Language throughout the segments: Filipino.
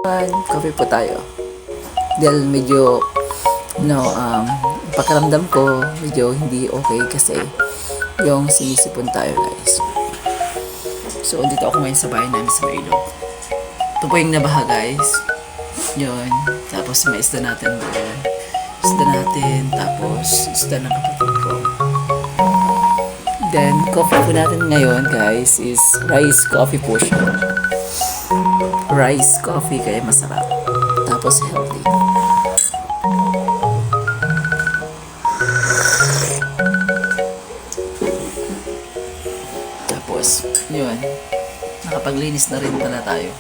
Coffee po tayo. Dahil medyo, pakiramdam ko medyo hindi okay kasi yung sinisipon tayo, guys. So, dito ako ngayon sa bahay namin sa Mailog. Ito po yung nabaha, guys. Yun. Tapos may isda natin doon. Isda natin. Tapos isda ng kapatid ko. Then, coffee po natin ngayon, guys, is rice coffee po siya. Rice coffee, kaya masarap. Tapos healthy. Tapos, yun. Nakapaglinis na rin pala tayo.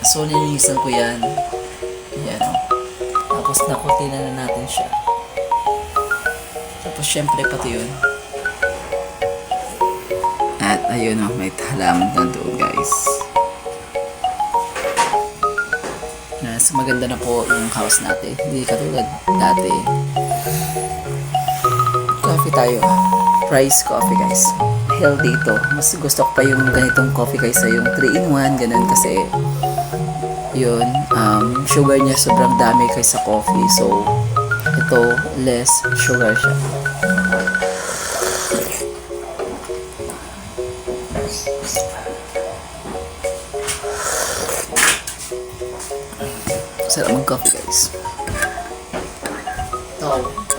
So, nilinisan ko yan. Yan, o. Tapos, nakutina na natin siya. Tapos, syempre, pati yun. At, ayun, o. May halaman na doon, guys. So, maganda na po yung house natin. Hindi katulad dati. Coffee tayo. Rice coffee, guys. Healthy ito. Mas gusto ko pa yung ganitong coffee kaysa yung 3-in-1. Ganun kasi yun, sugar niya sobrang dami kaysa coffee. So, ito, less sugar siya. Sarap mag-coffee, guys. Ito.